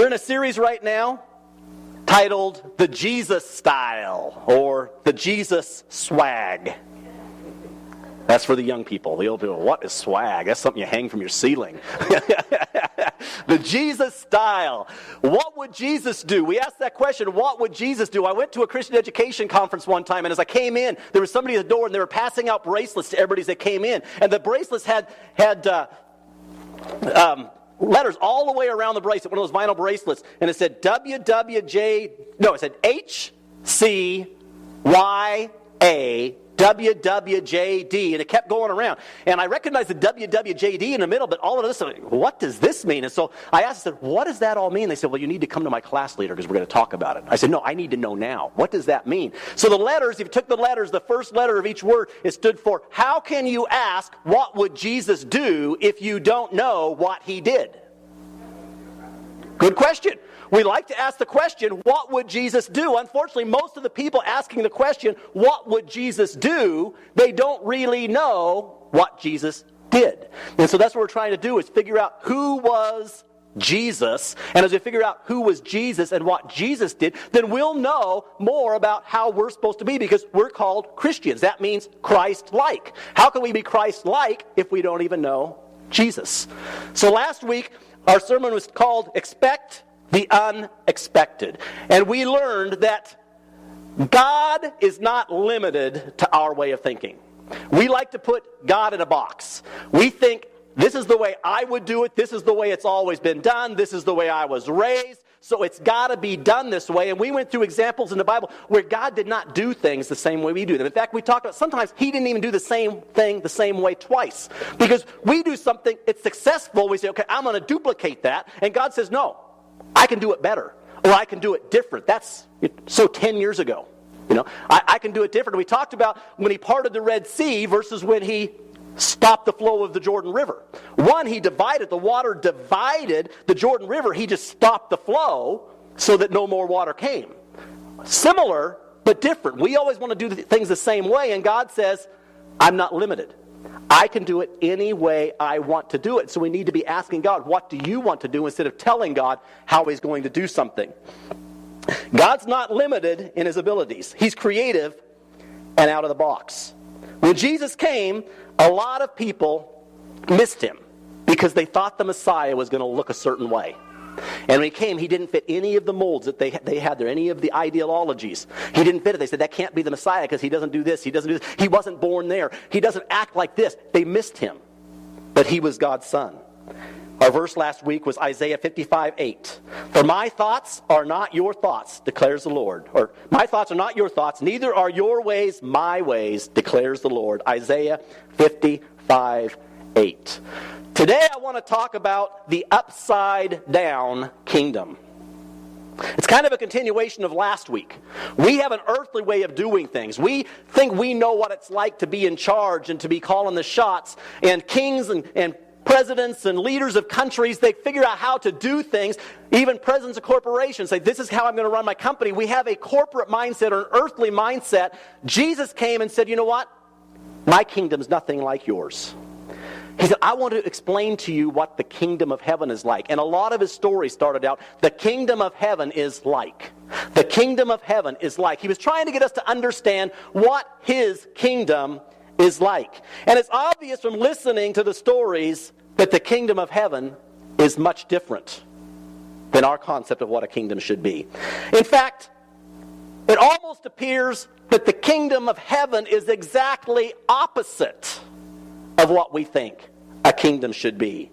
We're in a series right now titled The Jesus Style, or The Jesus Swag. That's for the young people. The old people, what is swag? That's something you hang from your ceiling. The Jesus style. What would Jesus do? We asked that question, what would Jesus do? I went to a Christian education conference one time, and as I came in, there was somebody at the door, and they were passing out bracelets to everybody that came in. And the bracelets had letters all the way around the bracelet, one of those vinyl bracelets, and it said HCYA WWJD, and it kept going around. And I recognized the WWJD in the middle, but all of this, what does this mean? And so I asked, what does that all mean? They said, well, you need to come to my class later because we're going to talk about it. I said, no, I need to know now. What does that mean? So the letters, if you took the letters, the first letter of each word, it stood for, how can you ask, what would Jesus do if you don't know what he did? Good question. We like to ask the question, what would Jesus do? Unfortunately, most of the people asking the question, what would Jesus do, they don't really know what Jesus did. And so that's what we're trying to do, is figure out who was Jesus. And as we figure out who was Jesus and what Jesus did, then we'll know more about how we're supposed to be, because we're called Christians. That means Christ-like. How can we be Christ-like if we don't even know Jesus? So last week, our sermon was called Expect the Unexpected. And we learned that God is not limited to our way of thinking. We like to put God in a box. We think, this is the way I would do it, this is the way it's always been done, this is the way I was raised, so it's got to be done this way. And we went through examples in the Bible where God did not do things the same way we do them. In fact, we talked about sometimes he didn't even do the same thing the same way twice. Because we do something, it's successful, we say, okay, I'm going to duplicate that. And God says, no, I can do it better, or I can do it different. That's so 10 years ago. I can do it different. We talked about when he parted the Red Sea versus when he stopped the flow of the Jordan River. One, he divided, the water divided the Jordan River. He just stopped the flow so that no more water came. Similar, but different. We always want to do things the same way, and God says, I'm not limited. I can do it any way I want to do it. So we need to be asking God, what do you want to do, instead of telling God how he's going to do something. God's not limited in his abilities. He's creative and out of the box. When Jesus came, a lot of people missed him because they thought the Messiah was going to look a certain way. And when he came, he didn't fit any of the molds that they had there, any of the ideologies. He didn't fit it. They said, that can't be the Messiah because he doesn't do this, he doesn't do this. He wasn't born there. He doesn't act like this. They missed him. But he was God's son. Our verse last week was Isaiah 55:8. For my thoughts are not your thoughts, declares the Lord. Or, my thoughts are not your thoughts, neither are your ways my ways, declares the Lord. Isaiah 55:8. Today I want to talk about the upside down kingdom. It's kind of a continuation of last week. We have an earthly way of doing things. We think we know what it's like to be in charge and to be calling the shots. And kings and presidents and leaders of countries, they figure out how to do things. Even presidents of corporations say, this is how I'm going to run my company. We have a corporate mindset or an earthly mindset. Jesus came and said, you know what? My kingdom's nothing like yours. He said, I want to explain to you what the kingdom of heaven is like. And a lot of his stories started out, the kingdom of heaven is like. The kingdom of heaven is like. He was trying to get us to understand what his kingdom is like. And it's obvious from listening to the stories that the kingdom of heaven is much different than our concept of what a kingdom should be. In fact, it almost appears that the kingdom of heaven is exactly opposite of what we think a kingdom should be.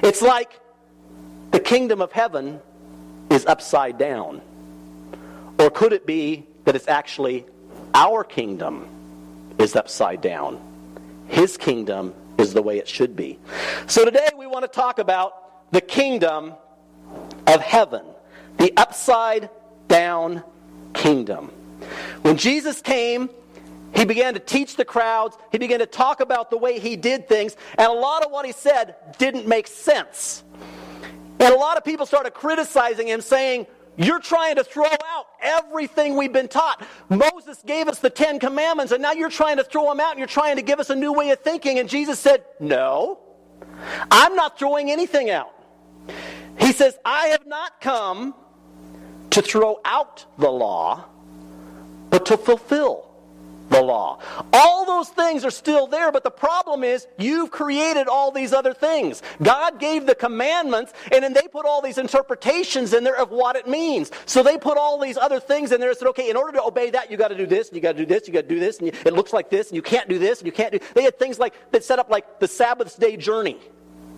It's like the kingdom of heaven is upside down. Or could it be that it's actually our kingdom is upside down? His kingdom is the way it should be. So today we want to talk about the kingdom of heaven. The upside down kingdom. When Jesus came, he began to teach the crowds. He began to talk about the way he did things. And a lot of what he said didn't make sense. And a lot of people started criticizing him, saying, you're trying to throw out everything we've been taught. Moses gave us the 10 Commandments, and now you're trying to throw them out, and you're trying to give us a new way of thinking. And Jesus said, no, I'm not throwing anything out. He says, I have not come to throw out the law, but to fulfill the law. All those things are still there, but the problem is you've created all these other things. God gave the commandments, and then they put all these interpretations in there of what it means. So they put all these other things in there and said, okay, in order to obey that, you got to do this, and you got to do this, you got to do this, and it looks like this, and you can't do this, and you can't do... They had things like, that set up like the Sabbath day journey.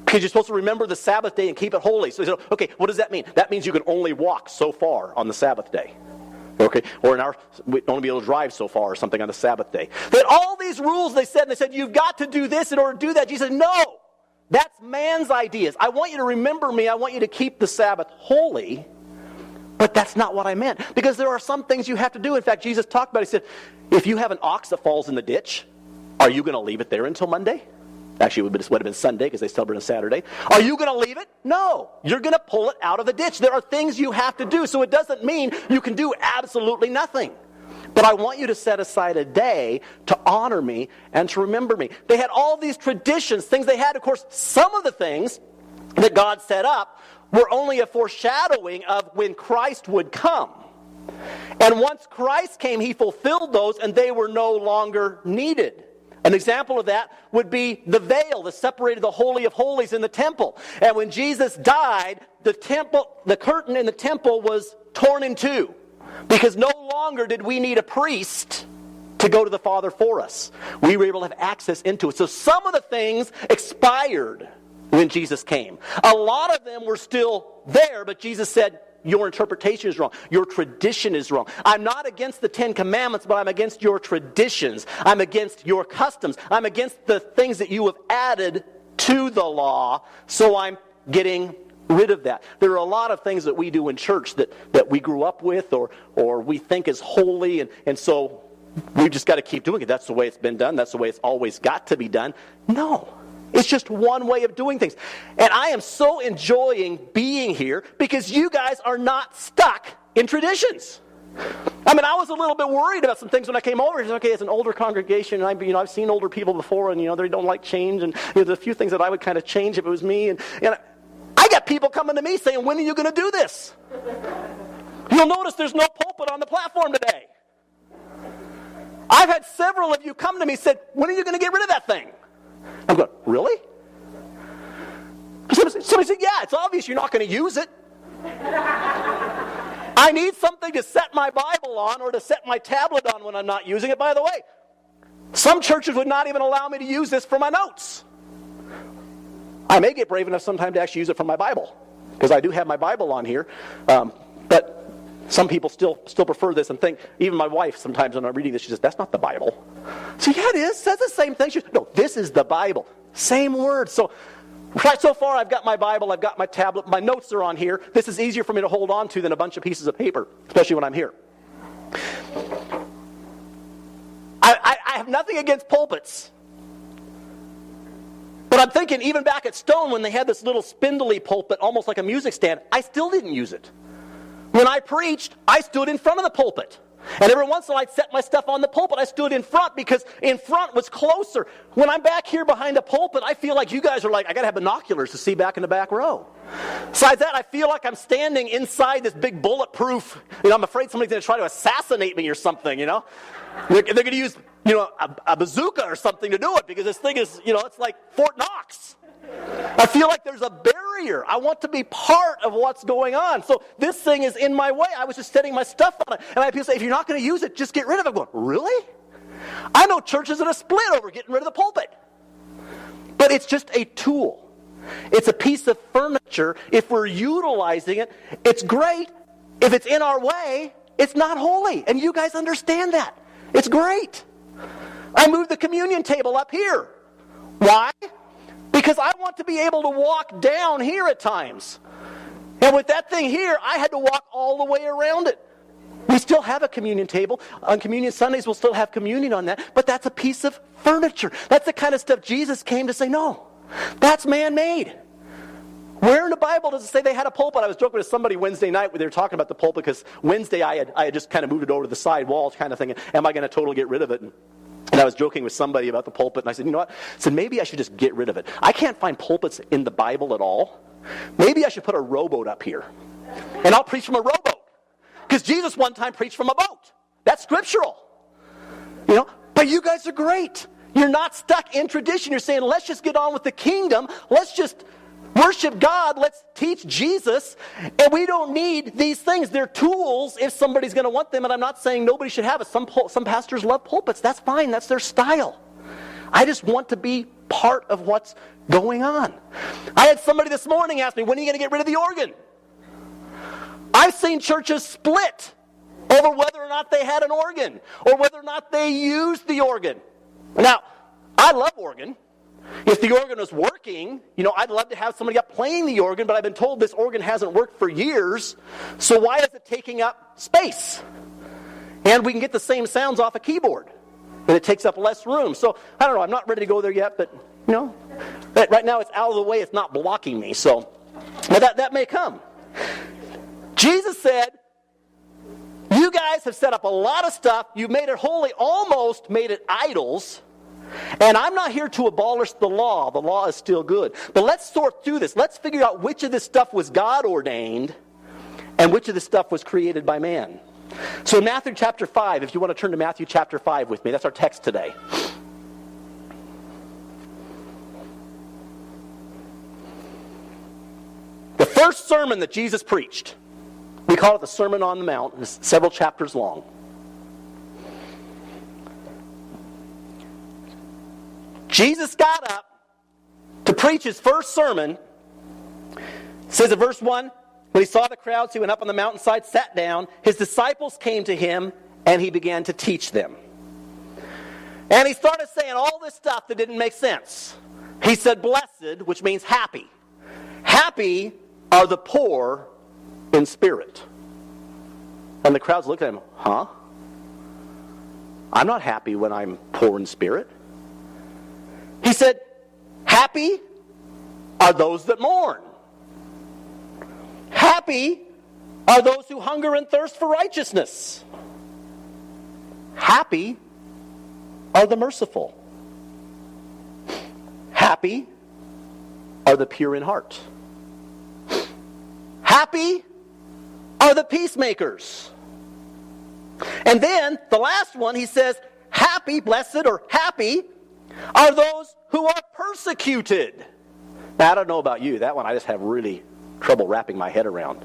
Because you're supposed to remember the Sabbath day and keep it holy. So they said, okay, what does that mean? That means you can only walk so far on the Sabbath day. Okay, or we only be able to drive so far or something on the Sabbath day. They had all these rules they said, you've got to do this in order to do that. Jesus said, no, that's man's ideas. I want you to remember me. I want you to keep the Sabbath holy, but that's not what I meant. Because there are some things you have to do. In fact, Jesus talked about it. He said, if you have an ox that falls in the ditch, are you going to leave it there until Monday? Actually, it would have been Sunday because they celebrate on Saturday. Are you going to leave it? No. You're going to pull it out of the ditch. There are things you have to do, so it doesn't mean you can do absolutely nothing. But I want you to set aside a day to honor me and to remember me. They had all these traditions, things they had. Of course, some of the things that God set up were only a foreshadowing of when Christ would come. And once Christ came, he fulfilled those, and they were no longer needed. An example of that would be the veil that separated the Holy of Holies in the temple. And when Jesus died, the curtain in the temple was torn in two. Because no longer did we need a priest to go to the Father for us. We were able to have access into it. So some of the things expired when Jesus came. A lot of them were still there, but Jesus said, your interpretation is wrong. Your tradition is wrong. I'm not against the 10 Commandments, but I'm against your traditions. I'm against your customs. I'm against the things that you have added to the law, so I'm getting rid of that. There are a lot of things that we do in church that we grew up with or we think is holy, and so we've just got to keep doing it. That's the way it's been done. That's the way it's always got to be done. No. It's just one way of doing things. And I am so enjoying being here because you guys are not stuck in traditions. I mean, I was a little bit worried about some things when I came over. Okay, it's an older congregation, and I've seen older people before, and they don't like change, and there's a few things that I would kind of change if it was me. And I got people coming to me saying, when are you going to do this? You'll notice there's no pulpit on the platform today. I've had several of you come to me and said, when are you going to get rid of that thing? I'm going, really? Somebody said, yeah, it's obvious you're not going to use it. I need something to set my Bible on or to set my tablet on when I'm not using it. By the way, some churches would not even allow me to use this for my notes. I may get brave enough sometime to actually use it for my Bible, because I do have my Bible on here. But some people still prefer this and think, even my wife sometimes when I'm reading this, she says, that's not the Bible. So yeah, it is. It says the same thing. She says, no, this is the Bible. Same word. So right so far, I've got my Bible, I've got my tablet, my notes are on here. This is easier for me to hold on to than a bunch of pieces of paper, especially when I'm here. I have nothing against pulpits. But I'm thinking, even back at Stone, when they had this little spindly pulpit, almost like a music stand, I still didn't use it. When I preached, I stood in front of the pulpit. And every once in a while, I'd set my stuff on the pulpit. I stood in front because in front was closer. When I'm back here behind the pulpit, I feel like you guys are like, I got to have binoculars to see back in the back row. Besides that, I feel like I'm standing inside this big bulletproof, I'm afraid somebody's going to try to assassinate me or something, They're going to use, a bazooka or something to do it because this thing is, it's like Fort Knox. I feel like there's a barrier. I want to be part of what's going on. So this thing is in my way. I was just setting my stuff on it. And I have people say, if you're not going to use it, just get rid of it. I'm going, really? I know churches that are split over getting rid of the pulpit. But it's just a tool. It's a piece of furniture. If we're utilizing it, it's great. If it's in our way, it's not holy. And you guys understand that. It's great. I moved the communion table up here. Why? Because I want to be able to walk down here at times. And with that thing here, I had to walk all the way around it. We still have a communion table. On Communion Sundays, we'll still have communion on that. But that's a piece of furniture. That's the kind of stuff Jesus came to say, no, that's man-made. Where in the Bible does it say they had a pulpit? I was joking with somebody Wednesday night when they were talking about the pulpit because Wednesday I had just kind of moved it over to the side wall kind of thing. Am I going to totally get rid of it? And I was joking with somebody about the pulpit, and I said, you know what? I said, maybe I should just get rid of it. I can't find pulpits in the Bible at all. maybe I should put a rowboat up here. And I'll preach from a rowboat. Because Jesus one time preached from a boat. That's scriptural. But you guys are great. You're not stuck in tradition. You're saying, let's just get on with the kingdom. Let's just worship God. Let's teach Jesus. And we don't need these things. They're tools if somebody's going to want them. And I'm not saying nobody should have it. Some pastors love pulpits. That's fine. That's their style. I just want to be part of what's going on. I had somebody this morning ask me, when are you going to get rid of the organ? I've seen churches split over whether or not they had an organ or whether or not they used the organ. Now, I love organ. If the organ was working, I'd love to have somebody up playing the organ, but I've been told this organ hasn't worked for years, so why is it taking up space? And we can get the same sounds off a keyboard, and it takes up less room. So, I don't know, I'm not ready to go there yet, but, but right now it's out of the way, it's not blocking me, so, but that may come. Jesus said, you guys have set up a lot of stuff, you've made it holy, almost made it idols, and I'm not here to abolish the law. The law is still good. But let's sort through this. Let's figure out which of this stuff was God ordained and which of this stuff was created by man. So in Matthew chapter 5, if you want to turn to Matthew chapter 5 with me, that's our text today. The first sermon that Jesus preached, we call it the Sermon on the Mount. It's several chapters long. Jesus got up to preach his first sermon. It says in verse 1, when he saw the crowds, he went up on the mountainside, sat down. His disciples came to him, and he began to teach them. And he started saying all this stuff that didn't make sense. He said, blessed, which means happy. Happy are the poor in spirit. And the crowds looked at him, huh? I'm not happy when I'm poor in spirit. He said, happy are those that mourn. Happy are those who hunger and thirst for righteousness. Happy are the merciful. Happy are the pure in heart. Happy are the peacemakers. And then, the last one, he says, happy, blessed, or happy are those who are persecuted. Now, I don't know about you. That one I just have really trouble wrapping my head around.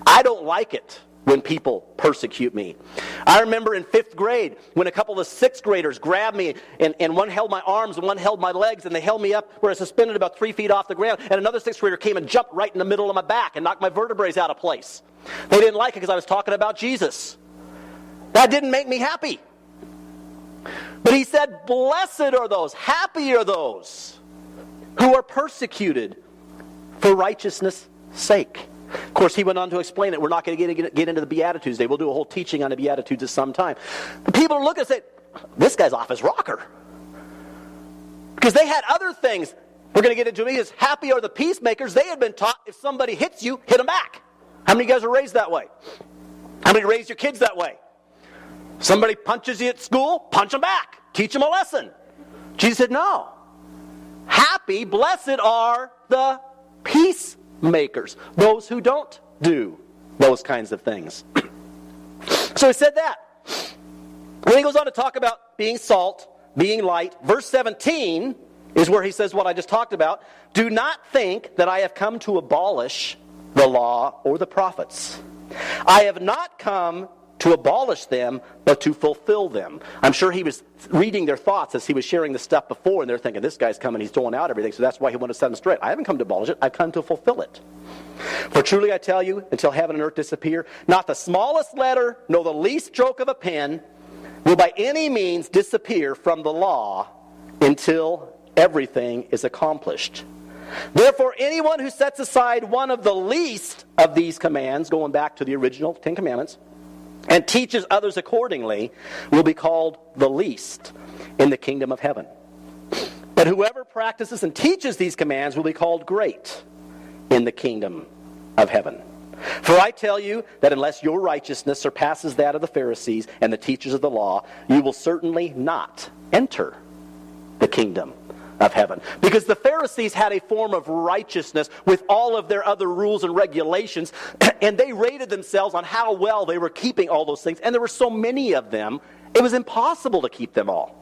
I don't like it when people persecute me. I remember in 5th grade when a couple of 6th graders grabbed me and one held my arms and one held my legs and they held me up where I was suspended about 3 feet off the ground, and another 6th grader came and jumped right in the middle of my back and knocked my vertebrae out of place. They didn't like it because I was talking about Jesus. That didn't make me happy. But he said, blessed are those, happy are those who are persecuted for righteousness' sake. Of course, he went on to explain it. We're not going to get into the Beatitudes today. We'll do a whole teaching on the Beatitudes at some time. The people look and say, this guy's off his rocker. Because they had other things. We're going to get into it. He says, happy are the peacemakers. They had been taught if somebody hits you, hit them back. How many of you guys are raised that way? How many raised your kids that way? Somebody punches you at school, punch them back. Teach them a lesson. Jesus said, no. Happy, blessed are the peacemakers. Those who don't do those kinds of things. So he said that. Then he goes on to talk about being salt, being light. Verse 17 is where he says what I just talked about. Do not think that I have come to abolish the law or the prophets. I have not come to abolish them, but to fulfill them. I'm sure he was reading their thoughts as he was sharing the stuff before, and they're thinking, this guy's coming, he's throwing out everything, so that's why he wanted to set them straight. I haven't come to abolish it, I've come to fulfill it. For truly I tell you, until heaven and earth disappear, not the smallest letter, nor the least stroke of a pen will by any means disappear from the law until everything is accomplished. Therefore, anyone who sets aside one of the least of these commands, going back to the original 10 Commandments, and teaches others accordingly, will be called the least in the kingdom of heaven. But whoever practices and teaches these commands will be called great in the kingdom of heaven. For I tell you that unless your righteousness surpasses that of the Pharisees and the teachers of the law, you will certainly not enter the kingdom of heaven. Because the Pharisees had a form of righteousness with all of their other rules and regulations, and they rated themselves on how well they were keeping all those things. And there were so many of them, it was impossible to keep them all.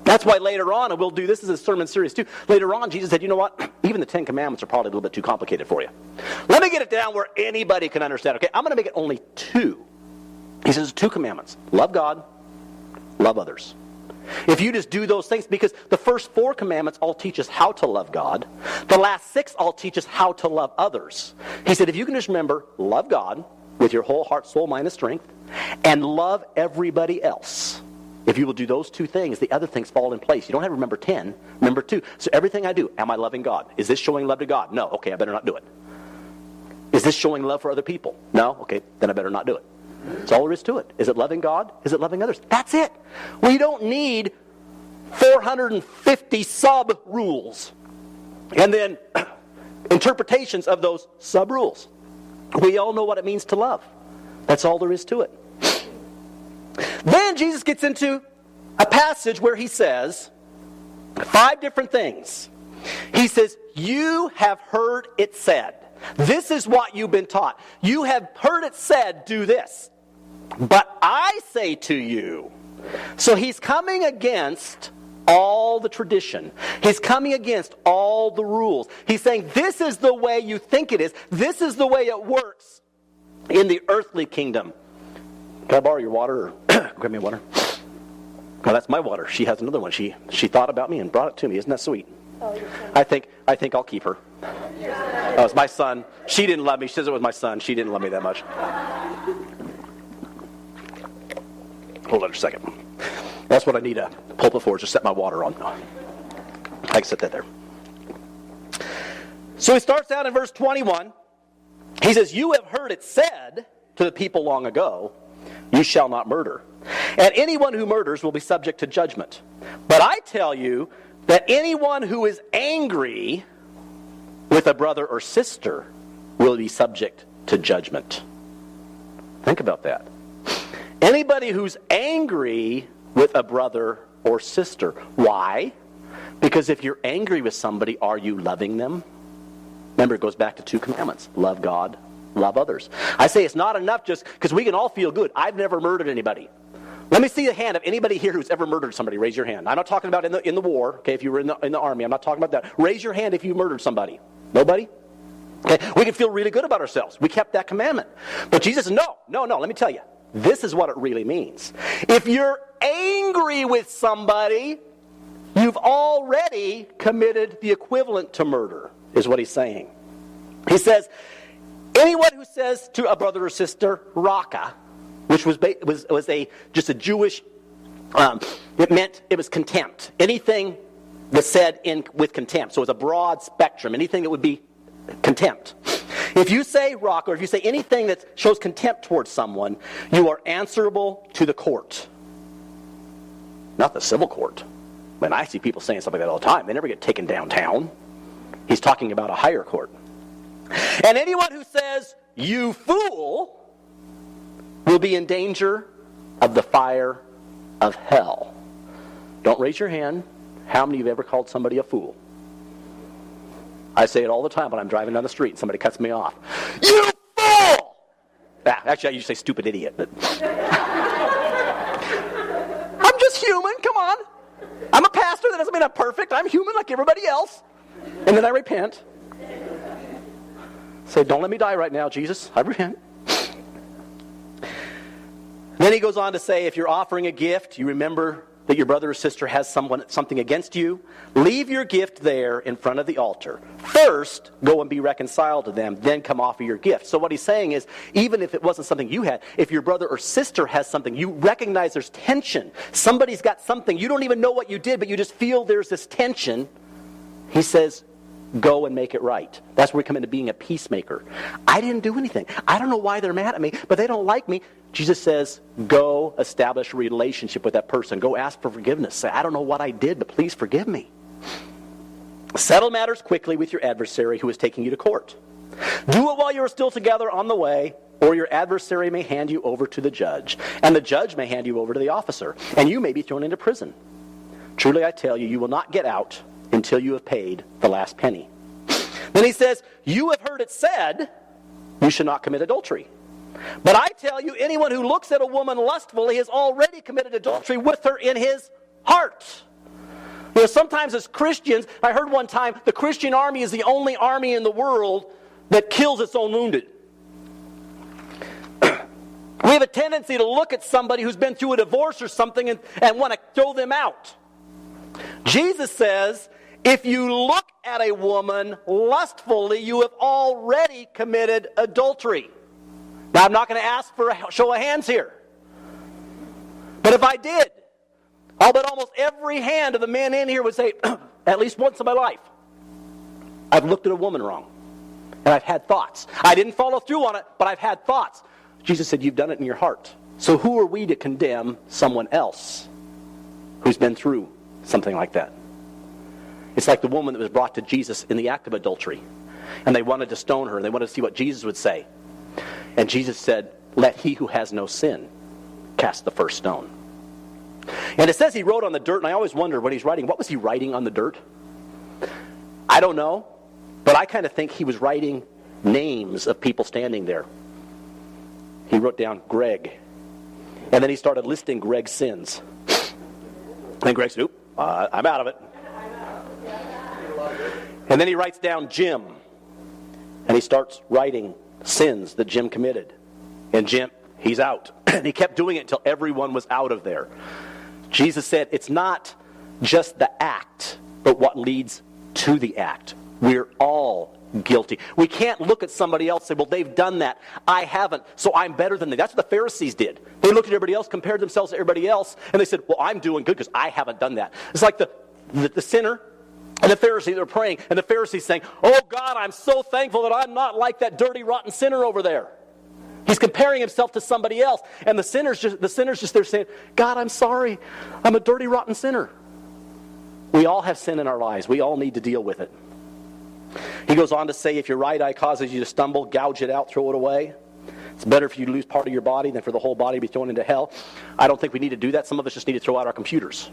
That's why later on, and we'll do this as a sermon series too, later on Jesus said, you know what, even the 10 Commandments are probably a little bit too complicated for you. Let me get it down where anybody can understand. Okay, I'm going to make it only 2. He says 2 commandments. Love God, love others. If you just do those things, because the first 4 commandments all teach us how to love God. The last 6 all teach us how to love others. He said, if you can just remember, love God with your whole heart, soul, mind, and strength, and love everybody else. If you will do those 2 things, the other things fall in place. You don't have to remember 10, remember 2. So everything I do, am I loving God? Is this showing love to God? No, okay, I better not do it. Is this showing love for other people? No, okay, then I better not do it. That's all there is to it. Is it loving God? Is it loving others? That's it. We don't need 450 sub-rules and then interpretations of those sub-rules. We all know what it means to love. That's all there is to it. Then Jesus gets into a passage where he says 5 different things. He says, you have heard it said. This is what you've been taught. You have heard it said, do this. But I say to you. So he's coming against all the tradition. He's coming against all the rules. He's saying, this is the way you think it is. This is the way it works in the earthly kingdom. Can I borrow your water? Or grab me water. Oh, that's my water. She has another one. She thought about me and brought it to me. Isn't that sweet? I think I'll keep her. Oh, it's my son. She didn't love me. She says it was my son. She didn't love me that much. Hold on a second. That's what I need a pulpit for, is to set my water on. I can set that there. So he starts out in verse 21. He says, you have heard it said to the people long ago, you shall not murder. And anyone who murders will be subject to judgment. But I tell you that anyone who is angry with a brother or sister will be subject to judgment. Think about that. Anybody who's angry with a brother or sister. Why? Because if you're angry with somebody, are you loving them? Remember, it goes back to 2 commandments. Love God, love others. I say it's not enough just because we can all feel good. I've never murdered anybody. Let me see a hand of anybody here who's ever murdered somebody. Raise your hand. I'm not talking about in the war. Okay, if you were in the army, I'm not talking about that. Raise your hand if you murdered somebody. Nobody? Okay, we can feel really good about ourselves. We kept that commandment. But Jesus says, no. Let me tell you. This is what it really means. If you're angry with somebody, you've already committed the equivalent to murder, is what he's saying. He says, anyone who says to a brother or sister, raka, which was just a Jewish, it was contempt. Anything was said with contempt. So it was a broad spectrum. Anything that would be contempt. If you say raka, or if you say anything that shows contempt towards someone, you are answerable to the court. Not the civil court. When I see people saying stuff like that all the time, they never get taken downtown. He's talking about a higher court. And anyone who says, you fool, will be in danger of the fire of hell. Don't raise your hand. How many of you have ever called somebody a fool? I say it all the time when I'm driving down the street and somebody cuts me off. You fool! Actually, I usually say stupid idiot. But I'm just human. Come on. I'm a pastor. That doesn't mean I'm perfect. I'm human like everybody else. And then I repent. Say, don't let me die right now, Jesus. I repent. Then he goes on to say, if you're offering a gift, you remember that your brother or sister has something against you, leave your gift there in front of the altar. First, go and be reconciled to them, then come offer your gift. So what he's saying is, even if it wasn't something you had, if your brother or sister has something, you recognize there's tension. Somebody's got something. You don't even know what you did, but you just feel there's this tension. He says, go and make it right. That's where we come into being a peacemaker. I didn't do anything. I don't know why they're mad at me, but they don't like me. Jesus says, go establish a relationship with that person. Go ask for forgiveness. Say, I don't know what I did, but please forgive me. Settle matters quickly with your adversary who is taking you to court. Do it while you are still together on the way, or your adversary may hand you over to the judge, and the judge may hand you over to the officer, and you may be thrown into prison. Truly I tell you, you will not get out until you have paid the last penny. Then he says, you have heard it said, you should not commit adultery. But I tell you, anyone who looks at a woman lustfully has already committed adultery with her in his heart. You know, sometimes as Christians, I heard one time, the Christian army is the only army in the world that kills its own wounded. We have a tendency to look at somebody who's been through a divorce or something and want to throw them out. Jesus says, if you look at a woman lustfully, you have already committed adultery. Now, I'm not going to ask for a show of hands here. But if I did, I'll bet almost every hand of the men in here would say, at least once in my life, I've looked at a woman wrong. And I've had thoughts. I didn't follow through on it, but I've had thoughts. Jesus said, you've done it in your heart. So who are we to condemn someone else who's been through something like that? It's like the woman that was brought to Jesus in the act of adultery. And they wanted to stone her, and they wanted to see what Jesus would say. And Jesus said, let he who has no sin cast the first stone. And it says he wrote on the dirt, and I always wonder when he's writing, what was he writing on the dirt? I don't know, but I kind of think he was writing names of people standing there. He wrote down Greg, and then he started listing Greg's sins. And Greg said, I'm out of it. And then he writes down Jim, and he starts writing sins that Jim committed. And Jim, he's out. And he kept doing it until everyone was out of there. Jesus said, it's not just the act, but what leads to the act. We're all guilty. We can't look at somebody else and say, well, they've done that. I haven't, so I'm better than them. That's what the Pharisees did. They looked at everybody else, compared themselves to everybody else, and they said, well, I'm doing good because I haven't done that. It's like the sinner and the Pharisee, they're praying, and the Pharisee's saying, oh, God, I'm so thankful that I'm not like that dirty, rotten sinner over there. He's comparing himself to somebody else. And the sinner's just there saying, God, I'm sorry. I'm a dirty, rotten sinner. We all have sin in our lives. We all need to deal with it. He goes on to say, if your right eye causes you to stumble, gouge it out, throw it away. It's better for you to lose part of your body than for the whole body to be thrown into hell. I don't think we need to do that. Some of us just need to throw out our computers.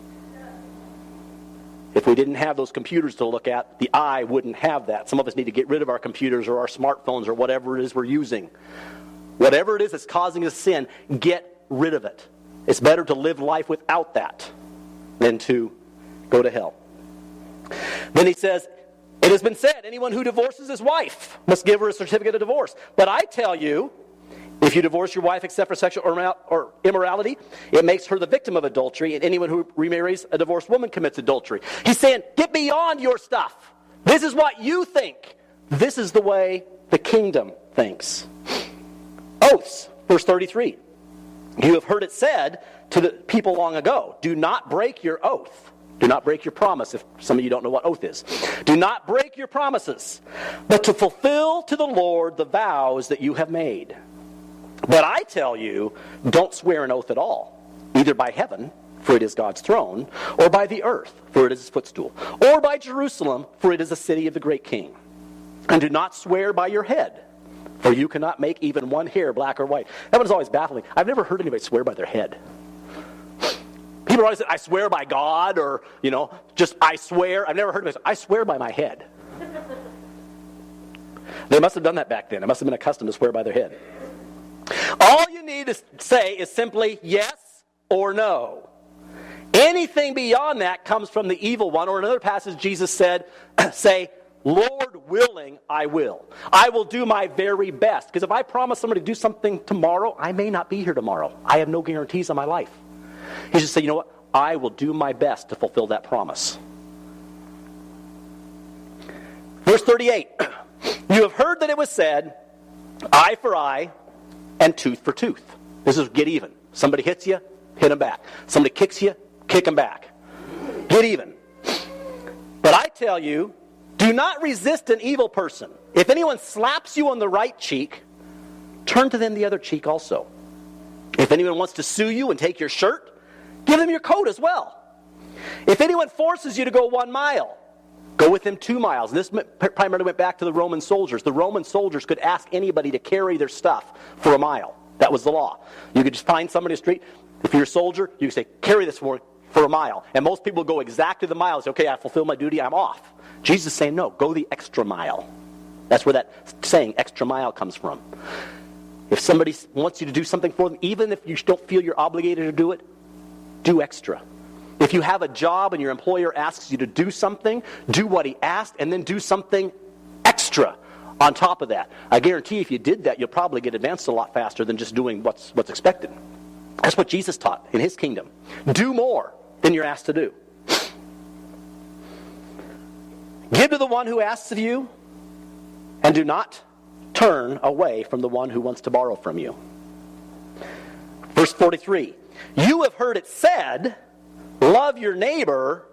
If we didn't have those computers to look at, the eye wouldn't have that. Some of us need to get rid of our computers or our smartphones or whatever it is we're using. Whatever it is that's causing us sin, get rid of it. It's better to live life without that than to go to hell. Then he says, it has been said, anyone who divorces his wife must give her a certificate of divorce. But I tell you, if you divorce your wife except for sexual or immorality, it makes her the victim of adultery, and anyone who remarries a divorced woman commits adultery. He's saying, get beyond your stuff. This is what you think. This is the way the kingdom thinks. Oaths, verse 33. You have heard it said to the people long ago, do not break your oath. Do not break your promise, if some of you don't know what oath is. Do not break your promises, but to fulfill to the Lord the vows that you have made. But I tell you, don't swear an oath at all, either by heaven, for it is God's throne, or by the earth, for it is his footstool, or by Jerusalem, for it is the city of the great king. And do not swear by your head, for you cannot make even one hair black or white. That one's always baffling. I've never heard anybody swear by their head. People always say, I swear by God, or, just I swear. I've never heard anybody say, I swear by my head. They must have done that back then. They must have been accustomed to swear by their head. All you need to say is simply yes or no. Anything beyond that comes from the evil one. Or in another passage, Jesus said, say, Lord willing, I will. I will do my very best. Because if I promise somebody to do something tomorrow, I may not be here tomorrow. I have no guarantees on my life. He just said, you know what? I will do my best to fulfill that promise. Verse 38. You have heard that it was said, eye for eye and tooth for tooth. This is get even. Somebody hits you, hit them back. Somebody kicks you, kick them back. Get even. But I tell you, do not resist an evil person. If anyone slaps you on the right cheek, turn to them the other cheek also. If anyone wants to sue you and take your shirt, give them your coat as well. If anyone forces you to go 1 mile, go with them 2 miles. And this primarily went back to the Roman soldiers. The Roman soldiers could ask anybody to carry their stuff for 1 mile. That was the law. You could just find somebody in the street. If you're a soldier, you could say, carry this for for a mile. And most people go exactly the mile. Say, okay, I fulfill my duty, I'm off. Jesus is saying, no, go the extra mile. That's where that saying, extra mile, comes from. If somebody wants you to do something for them, even if you don't feel you're obligated to do it, do extra. If you have a job and your employer asks you to do something, do what he asked, and then do something extra on top of that. I guarantee if you did that, you'll probably get advanced a lot faster than just doing what's expected. That's what Jesus taught in his kingdom. Do more than you're asked to do. Give to the one who asks of you, and do not turn away from the one who wants to borrow from you. Verse 43. You have heard it said, love your neighbor,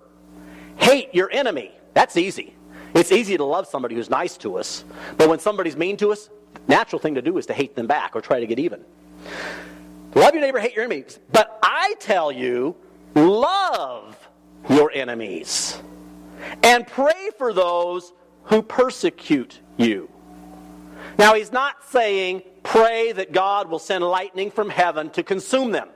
hate your enemy. That's easy. It's easy to love somebody who's nice to us. But when somebody's mean to us, the natural thing to do is to hate them back or try to get even. Love your neighbor, hate your enemies. But I tell you, love your enemies. And pray for those who persecute you. Now, he's not saying, pray that God will send lightning from heaven to consume them.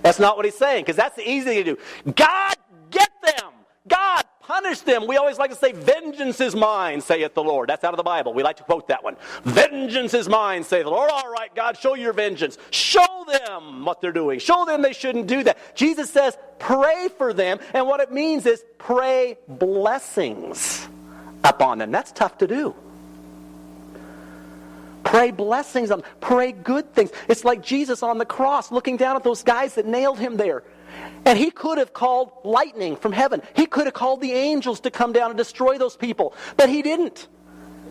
That's not what he's saying, because that's easy to do. God, get them! God, punish them! We always like to say, vengeance is mine, saith the Lord. That's out of the Bible. We like to quote that one. Vengeance is mine, saith the Lord. All right, God, show your vengeance. Show them what they're doing. Show them they shouldn't do that. Jesus says, pray for them, and what it means is pray blessings upon them. That's tough to do. Pray blessings on them. Pray good things. It's like Jesus on the cross looking down at those guys that nailed him there. And he could have called lightning from heaven. He could have called the angels to come down and destroy those people. But he didn't.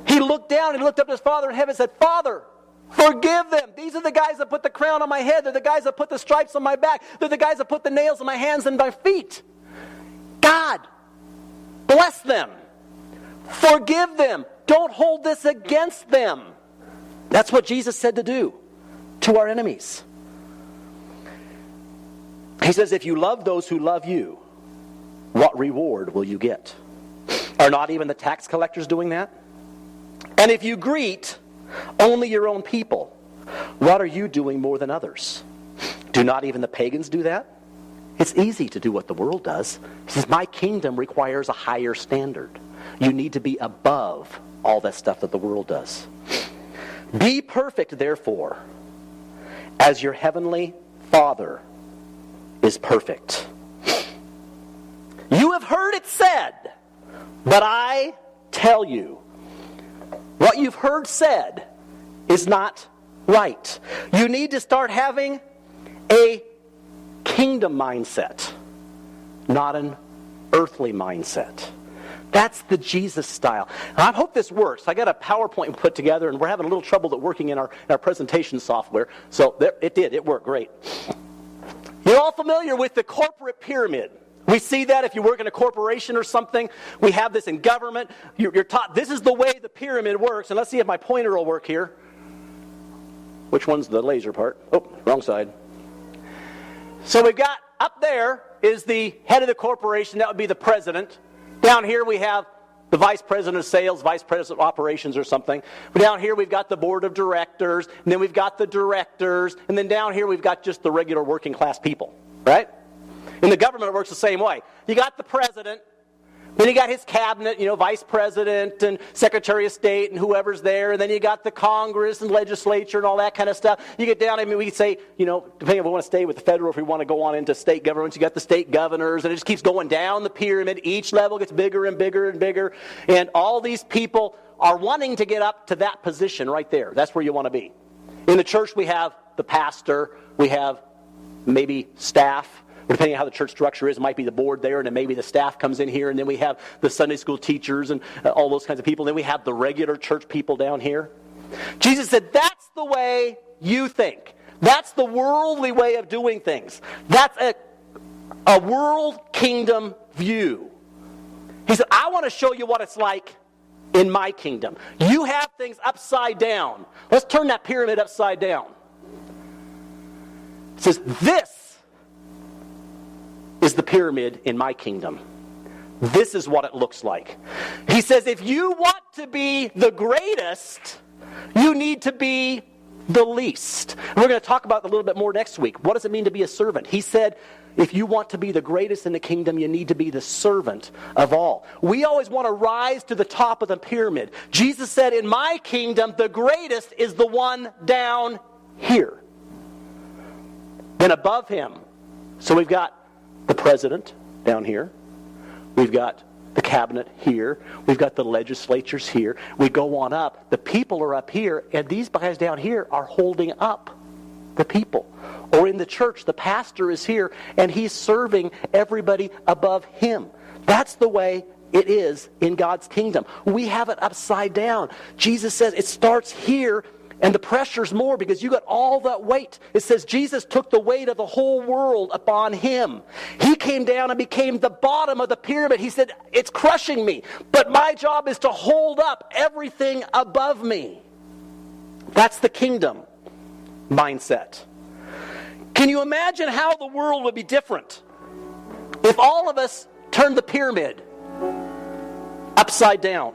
He looked down and he looked up to his Father in heaven and said, Father, forgive them. These are the guys that put the crown on my head. They're the guys that put the stripes on my back. They're the guys that put the nails in my hands and my feet. God, bless them. Forgive them. Don't hold this against them. That's what Jesus said to do to our enemies. He says, if you love those who love you, what reward will you get? Are not even the tax collectors doing that? And if you greet only your own people, what are you doing more than others? Do not even the pagans do that? It's easy to do what the world does. He says, my kingdom requires a higher standard. You need to be above all that stuff that the world does. Be perfect, therefore, as your heavenly Father is perfect. You have heard it said, but I tell you, what you've heard said is not right. You need to start having a kingdom mindset, not an earthly mindset. That's the Jesus style. And I hope this works. I got a PowerPoint put together, and we're having a little trouble working in our presentation software. So it did. It worked great. You're all familiar with the corporate pyramid. We see that if you work in a corporation or something. We have this in government. You're taught this is the way the pyramid works. And let's see if my pointer will work here. Which one's the laser part? Oh, wrong side. So we've got up there is the head of the corporation. That would be the president. Down here we have the vice president of sales, vice president of operations or something. But down here we've got the board of directors, and then we've got the directors, and then down here we've got just the regular working class people, right? In the government it works the same way. You got the president, then you got his cabinet, vice president and secretary of state and whoever's there, and then you got the Congress and legislature and all that kind of stuff. You get down, we say, depending if we want to stay with the federal, if we want to go on into state governments, you got the state governors, and it just keeps going down the pyramid. Each level gets bigger and bigger and bigger, and all these people are wanting to get up to that position right there. That's where you want to be. In the church we have the pastor, we have maybe staff. Depending on how the church structure is, it might be the board there, and then maybe the staff comes in here, and then we have the Sunday school teachers and all those kinds of people. Then we have the regular church people down here. Jesus said, that's the way you think. That's the worldly way of doing things. That's a world kingdom view. He said, I want to show you what it's like in my kingdom. You have things upside down. Let's turn that pyramid upside down. He says, this is the pyramid in my kingdom. This is what it looks like. He says, if you want to be the greatest, you need to be the least. And we're going to talk about it a little bit more next week. What does it mean to be a servant? He said, if you want to be the greatest in the kingdom, you need to be the servant of all. We always want to rise to the top of the pyramid. Jesus said, in my kingdom, the greatest is the one down here. Then above him, so we've got the president down here. We've got the cabinet here. We've got the legislatures here. We go on up. The people are up here, and these guys down here are holding up the people. Or in the church, the pastor is here, and he's serving everybody above him. That's the way it is in God's kingdom. We have it upside down. Jesus says it starts here, and the pressure's more because you got all that weight. It says Jesus took the weight of the whole world upon him. He came down and became the bottom of the pyramid. He said, it's crushing me, but my job is to hold up everything above me. That's the kingdom mindset. Can you imagine how the world would be different if all of us turned the pyramid upside down?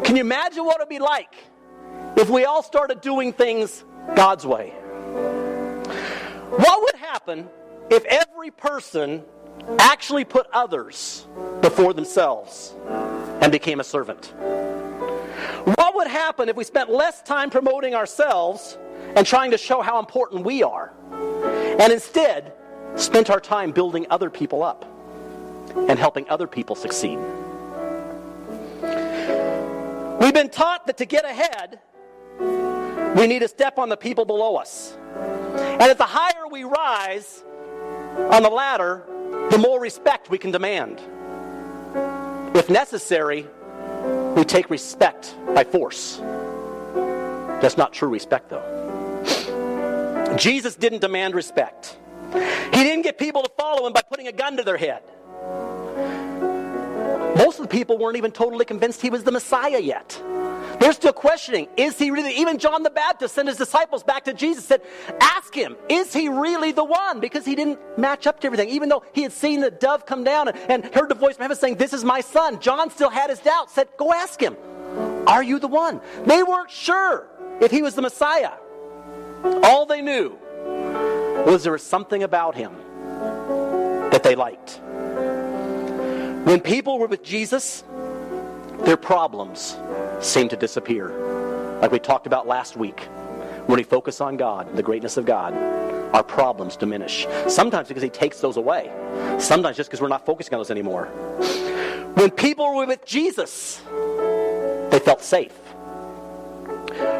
Can you imagine what it would be like if we all started doing things God's way? What would happen if every person actually put others before themselves and became a servant? What would happen if we spent less time promoting ourselves and trying to show how important we are, and instead spent our time building other people up and helping other people succeed? We've been taught that to get ahead, we need to step on the people below us. And as the higher we rise on the ladder, the more respect we can demand. If necessary, we take respect by force. That's not true respect, though. Jesus didn't demand respect. He didn't get people to follow him by putting a gun to their head. Most of the people weren't even totally convinced he was the Messiah yet. They're still questioning, is he really? Even John the Baptist sent his disciples back to Jesus and said, ask him, is he really the one? Because he didn't match up to everything. Even though he had seen the dove come down and heard the voice from heaven saying, this is my son. John still had his doubts, said, go ask him. Are you the one? They weren't sure if he was the Messiah. All they knew was there was something about him that they liked. When people were with Jesus, their problems seemed to disappear. Like we talked about last week. When we focus on God, the greatness of God, our problems diminish. Sometimes because he takes those away. Sometimes just because we're not focusing on those anymore. When people were with Jesus, they felt safe.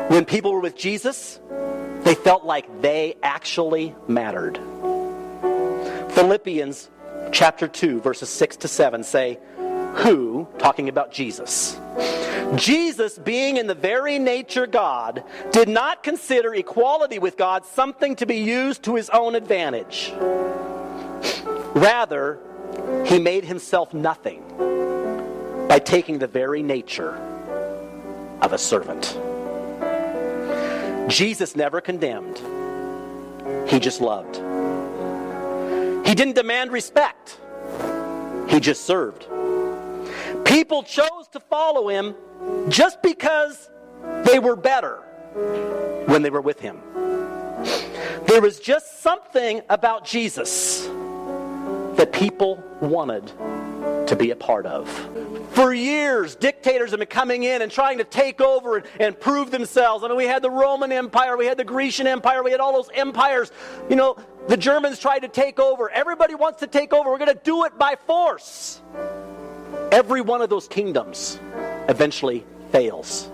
When people were with Jesus, they felt like they actually mattered. Philippians chapter 2, verses 6 to 7 say, who, talking about Jesus, Jesus, being in the very nature God, did not consider equality with God something to be used to his own advantage. Rather, he made himself nothing by taking the very nature of a servant. Jesus never condemned. He just loved. He didn't demand respect. He just served. People chose to follow him just because they were better when they were with him. There was just something about Jesus that people wanted to be a part of. For years, dictators have been coming in and trying to take over and prove themselves. I mean, we had the Roman Empire, we had the Grecian Empire, we had all those empires. You know, the Germans tried to take over. Everybody wants to take over. We're going to do it by force. Every one of those kingdoms eventually fails.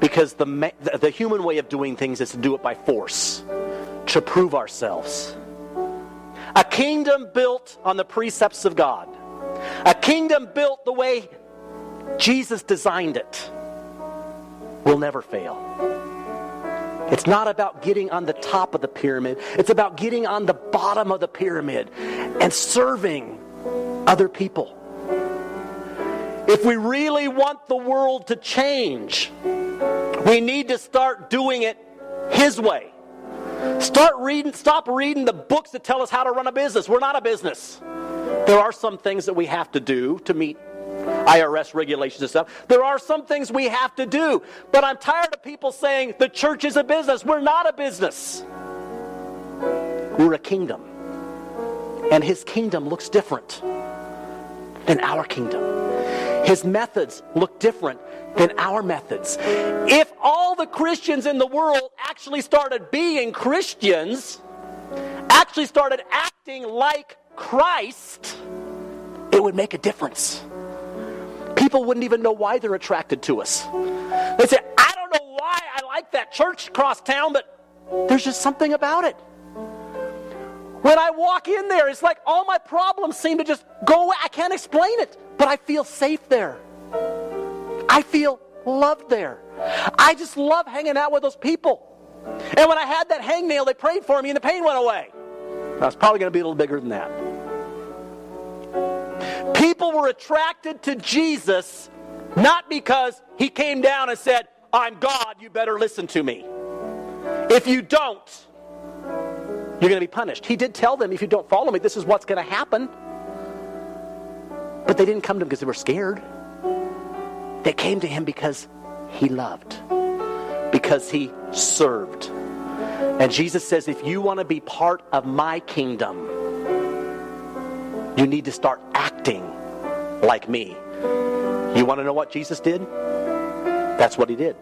Because the human way of doing things is to do it by force, to prove ourselves. A kingdom built on the precepts of God. A kingdom built the way Jesus designed it will never fail. It's not about getting on the top of the pyramid. It's about getting on the bottom of the pyramid and serving other people. If we really want the world to change, we need to start doing it His way. Stop reading the books that tell us how to run a business. We're not a business. There are some things that we have to do to meet IRS regulations and stuff. There are some things we have to do. But I'm tired of people saying the church is a business. We're not a business. We're a kingdom. And his kingdom looks different than our kingdom. His methods look different than our methods. If all the Christians in the world actually started being Christians, actually started acting like Christ, it would make a difference. People wouldn't even know why they're attracted to us. They say, I don't know why I like that church across town, but there's just something about it. When I walk in there, it's like all my problems seem to just go away. I can't explain it, but I feel safe there. I feel loved there. I just love hanging out with those people. And when I had that hangnail, they prayed for me and the pain went away. Now, it's probably going to be a little bigger than that. People were attracted to Jesus not because he came down and said, I'm God, you better listen to me. If you don't, you're going to be punished. He did tell them, if you don't follow me, this is what's going to happen. But they didn't come to him because they were scared. They came to him because he loved, because he served. And Jesus says, if you want to be part of my kingdom, you need to start acting like me. You want to know what Jesus did? That's what he did.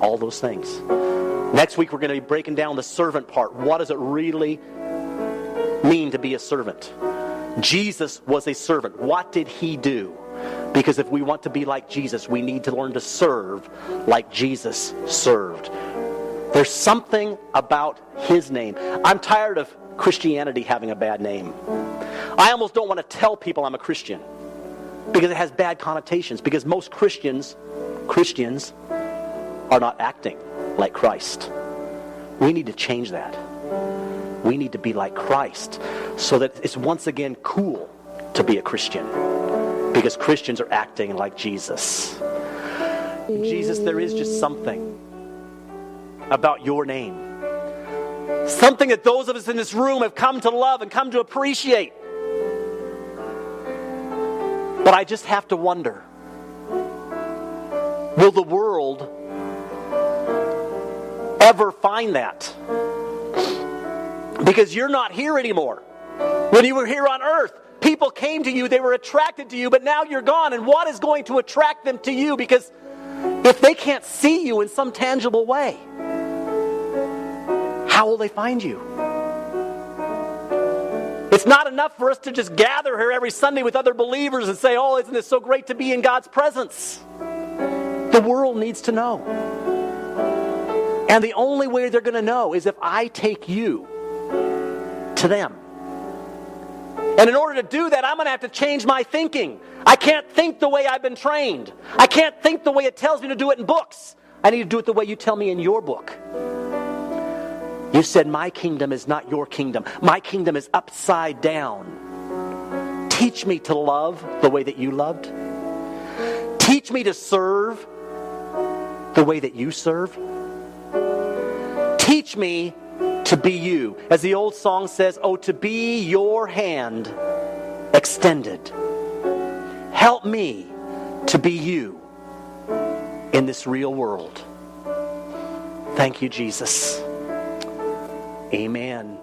All those things. Next week we're going to be breaking down the servant part. What does it really mean to be a servant? Jesus was a servant. What did he do? Because if we want to be like Jesus, we need to learn to serve like Jesus served. There's something about his name. I'm tired of Christianity having a bad name. I almost don't want to tell people I'm a Christian because it has bad connotations. Because most Christians are not acting like Christ. We need to change that. We need to be like Christ so that it's once again cool to be a Christian, because Christians are acting like Jesus. Jesus, there is just something about your name. Something that those of us in this room have come to love and come to appreciate. But I just have to wonder, will the world ever find that? Because you're not here anymore. When you were here on earth, people came to you, they were attracted to you, but now you're gone. And what is going to attract them to you? Because if they can't see you in some tangible way, how will they find you? It's not enough for us to just gather here every Sunday with other believers and say, oh, isn't it so great to be in God's presence? The world needs to know. And the only way they're going to know is if I take you to them. And in order to do that, I'm going to have to change my thinking. I can't think the way I've been trained. I can't think the way it tells me to do it in books. I need to do it the way you tell me in your book. You said my kingdom is not your kingdom. My kingdom is upside down. Teach me to love the way that you loved. Teach me to serve the way that you serve. Teach me to be you. As the old song says, oh, to be your hand extended. Help me to be you in this real world. Thank you, Jesus. Amen.